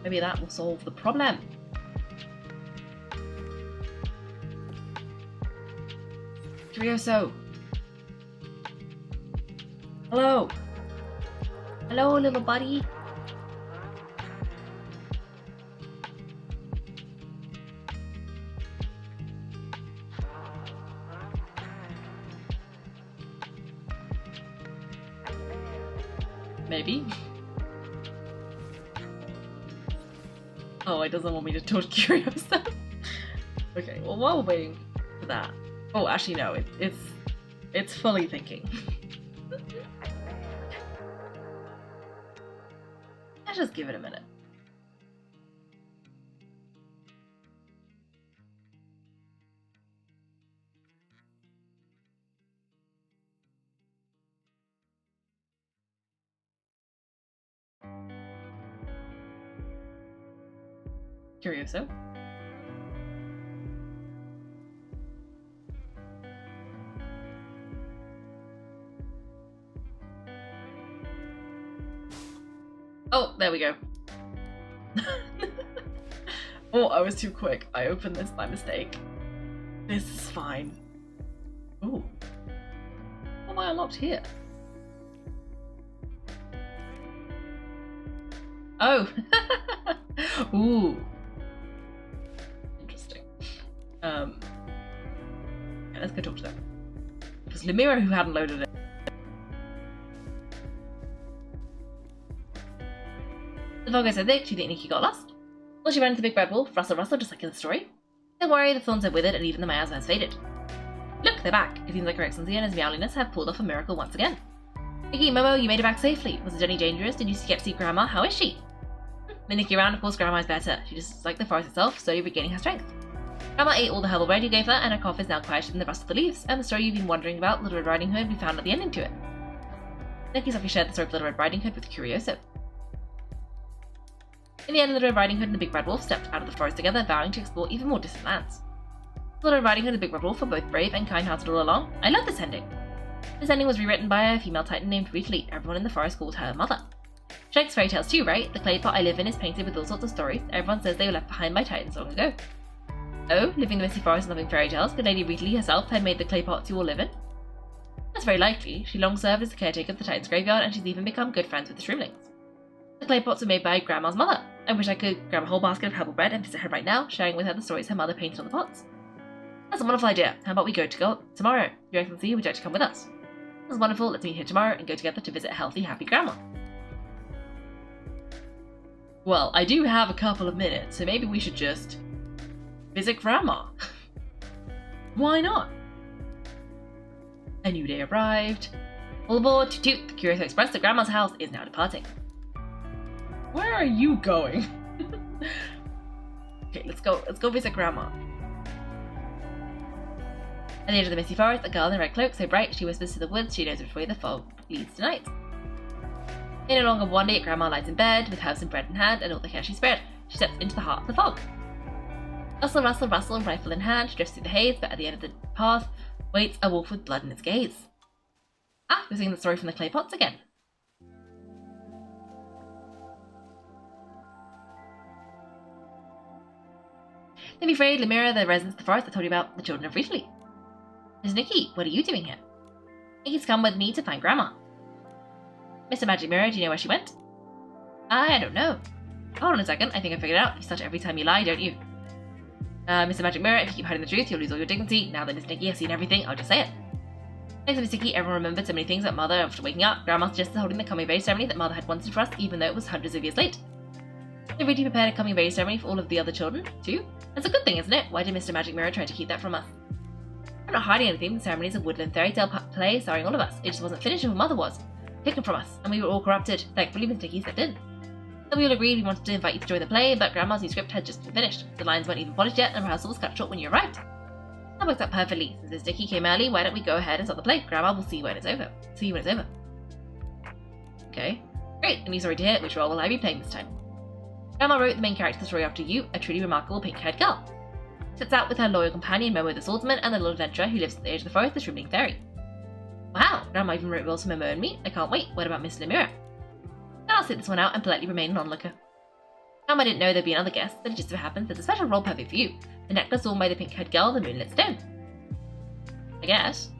Maybe that will solve the problem. Curioso. Hello. Hello, little buddy. Maybe. Oh, it doesn't want me to talk Curioso. Okay, well while we're waiting for that. Oh, actually no, it's fully thinking. Let's just give it a minute. Curioso. Oh, there we go. Oh, I was too quick. I opened this by mistake. This is fine. Ooh. What am I unlocked here? Oh! Ooh. Interesting. Okay, let's go talk to them. It was Lemira who hadn't loaded it. The fog is so thick, do you think Nikki got lost? Well, she ran into the big red wolf, rustle rustle, just like in the story. Don't worry, the thorns are withered and even the miasma has faded. Look, they're back. It seems like her Excellency and his meowliness have pulled off a miracle once again. Nikki, Momo, you made it back safely. Was the journey dangerous? Did you get to see Grandma? How is she? With Nikki around, of course, Grandma is better. She just, like the forest itself, slowly regaining her strength. Grandma ate all the herbal bread you gave her, and her cough is now quieter than the rust of the leaves, and the story you've been wondering about, Little Red Riding Hood, we found at the ending to it. Nikki's happy shared the story of Little Red Riding Hood with Curioso. In the end, Little Red Riding Hood and the Big Red Wolf stepped out of the forest together, vowing to explore even more distant lands. Little Red Riding Hood and the Big Red Wolf were both brave and kind-hearted all along. I love this ending. This ending was rewritten by a female titan named Briefly. Everyone in the forest called her mother. She likes fairy tales too, right? The clay pot I live in is painted with all sorts of stories. Everyone says they were left behind by titans long ago. Oh, living in the misty forest and loving fairy tales, could Lady Briefly herself have made the clay pots you all live in? That's very likely. She long served as the caretaker of the Titan's graveyard, and she's even become good friends with the Shroomlings. The clay pots were made by Grandma's mother. I wish I could grab a whole basket of herbal bread and visit her right now, sharing with her the stories her mother painted on the pots. That's a wonderful idea. How about we go tomorrow? Your Excellency, would you like to come with us? That's wonderful. Let's meet here tomorrow and go together to visit a healthy, happy Grandma. Well, I do have a couple of minutes, so maybe we should just visit Grandma. Why not? A new day arrived. All aboard, toot toot. The Curioso Express to Grandma's house is now departing. Where are you going? Okay, let's go visit Grandma. At the edge of the misty forest, a girl in a red cloak so bright she whispers to the woods she knows which way the fog leads tonight. They no longer wonder at Grandma lies in bed, with herbs and bread in hand and all the care she spared. She steps into the heart of the fog. Rustle, rustle, rustle, rifle in hand, she drifts through the haze, but at the end of the path waits a wolf with blood in its gaze. Ah, we're seeing the story from the clay pots again. Don't be afraid, Lemira, the residents of the forest, I told you about the children of Briefly. Miss Nikki, what are you doing here? Nikki's come with me to find Grandma. Mr. Magic Mirror, do you know where she went? I don't know. Hold on a second, I think I figured it out. You stutter every time you lie, don't you? Mr. Magic Mirror, if you keep hiding the truth, you'll lose all your dignity. Now that Miss Nikki has seen everything, I'll just say it. Thanks to Miss Nikki, everyone remembered so many things about Mother after waking up. Grandma suggested holding the coming of age ceremony that Mother had wanted for us, even though it was hundreds of years late. They really prepared a coming of age ceremony for all of the other children, too. That's a good thing, isn't it? Why did Mr. Magic Mirror try to keep that from us? I'm not hiding anything. The ceremony is a woodland fairy tale play starring all of us. It just wasn't finished until Mother was. Taken from us, and we were all corrupted. Thankfully, Miss Nikki stepped in. So we all agreed we wanted to invite you to join the play, but Grandma's new script had just been finished. The lines weren't even polished yet, and rehearsal was cut short when you arrived. That works out perfectly. Since Miss Nikki came early, why don't we go ahead and start the play? Grandma will see you when it's over. Okay. Great, and you're sorry to hear which role will I be playing this time? Grandma wrote the main character of the story after you, a truly remarkable pink-haired girl. Sets out with her loyal companion Momo the swordsman and the little adventurer who lives at the edge of the forest, the Shroomling Fairy. Wow, Grandma even wrote roles for Momo and me. I can't wait. What about Miss Lemira? I'll sit this one out and politely remain an onlooker. Grandma didn't know there'd be another guest, but it just so happens there's a special role perfect for you. The necklace worn by the pink-haired girl, the moonlit stone. I guess.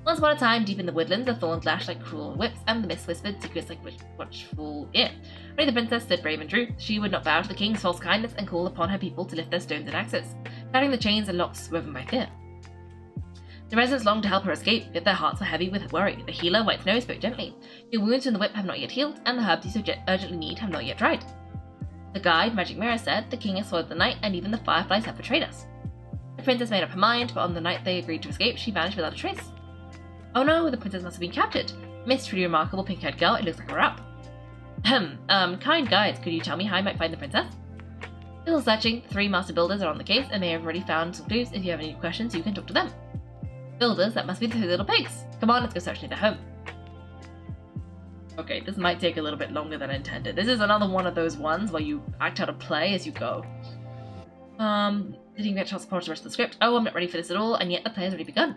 Once upon a time, deep in the woodlands, the thorns lashed like cruel whips, and the mist whispered secrets like watchful ear. Only the princess stood brave and true. She would not bow to the king's false kindness and call upon her people to lift their stones and axes, cutting the chains and locks woven by fear. The residents longed to help her escape, yet their hearts were heavy with worry. The healer, White Snow, spoke gently. Your wounds from the whip have not yet healed, and the herbs you so urgently need have not yet dried. The guide, Magic Mirror, said, the king has swallowed the night, and even the fireflies have betrayed us. The princess made up her mind, but on the night they agreed to escape, she vanished without a trace. Oh no, the princess must have been captured. Miss truly remarkable pink-haired girl, it looks like we're up. Kind guides, could you tell me how I might find the princess? Little searching, the 3 master builders are on the case, and they have already found some clues. If you have any questions, you can talk to them. Builders, that must be the 3 little pigs. Come on, let's go search near their home. Okay, this might take a little bit longer than intended. This is another one of those ones where you act out a play as you go. Didn't even get a chance to polish the rest of the script. Oh, I'm not ready for this at all, and yet the play has already begun.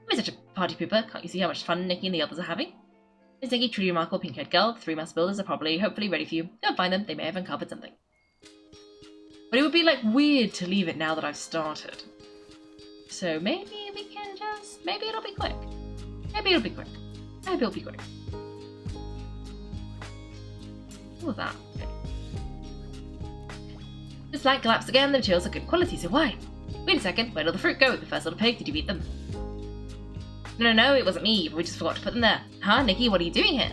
I'm such a party pooper. Can't you see how much fun Nikki and the others are having? Miss Nikki, truly remarkable pink-haired girl. The 3 mouse builders are probably, hopefully, ready for you. Go and find them. They may have uncovered something. But it would be, like, weird to leave it now that I've started. So maybe we can just... Maybe it'll be quick. Maybe it'll be quick. Maybe it'll be quick. What was that? Okay. This flank collapsed again. The materials are good quality, so why? Wait a second. Where did the fruit go? The first little pig. Did you eat them? No, it wasn't me. We just forgot to put them there. Huh, Nikki? What are you doing here?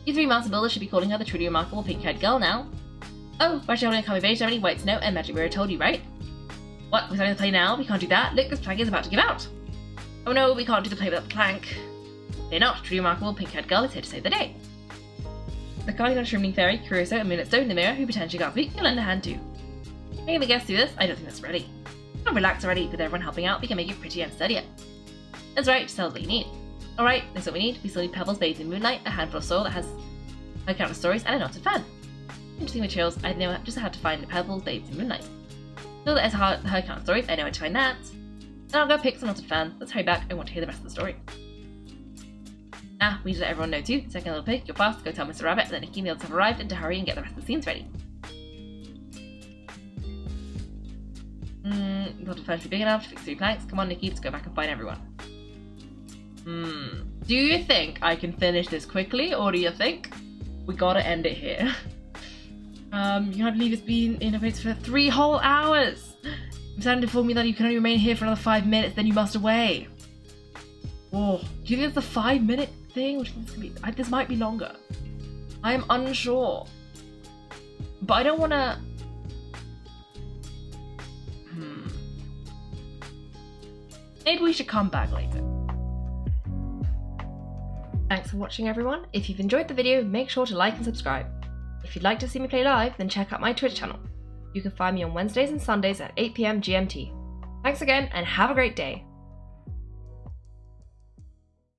You 3 master builders should be calling her the truly remarkable pink-haired girl now. Oh, we're actually holding a coming of age ceremony. White's note and magic mirror told you, right? What? We're starting the play now? We can't do that. Look, this plank is about to give out. Oh no, we can't do the play without the plank. They're not. Truly remarkable pink-haired girl is here to save the day. The Guardian Shrooming Fairy, Crusoe, and Moonlit Stone in the mirror, who pretend she can't speak, you'll lend a hand too. Making the guests do this? I don't think that's ready. Not relax already. With everyone helping out, we can make it prettier and steadier. That's right, just tell us what you need. Alright, that's what we need. We still need pebbles bathed in moonlight, a handful of soil that has a count of stories, and a knotted fan. Interesting materials. I know just how to find the pebbles bathed in moonlight. So that has her count of stories. I know how to find that. Now I'll go pick some knotted fan. Let's hurry back. I want to hear the rest of the story. We need to let everyone know too. Second little pig, you're fast. Go tell Mr. Rabbit that Nikki and the others have arrived, and to hurry and get the rest of the scenes ready. Knotted fan should be big enough to fix 3 planks. Come on, Nikki, let's go back and find everyone. Do you think I can finish this quickly, or do you think we gotta end it here? You can't believe it's been in a place for 3 whole hours! I'm starting to inform me that you can only remain here for another 5 minutes, then you must away. Oh, do you think it's a 5-minute thing? Or do you think it's gonna be... this might be longer. I am unsure. But I don't wanna... Maybe we should come back later. Thanks for watching, everyone. If you've enjoyed the video, make sure to like and subscribe. If you'd like to see me play live, then check out my Twitch channel. You can find me on Wednesdays and Sundays at 8 PM GMT. Thanks again, and have a great day.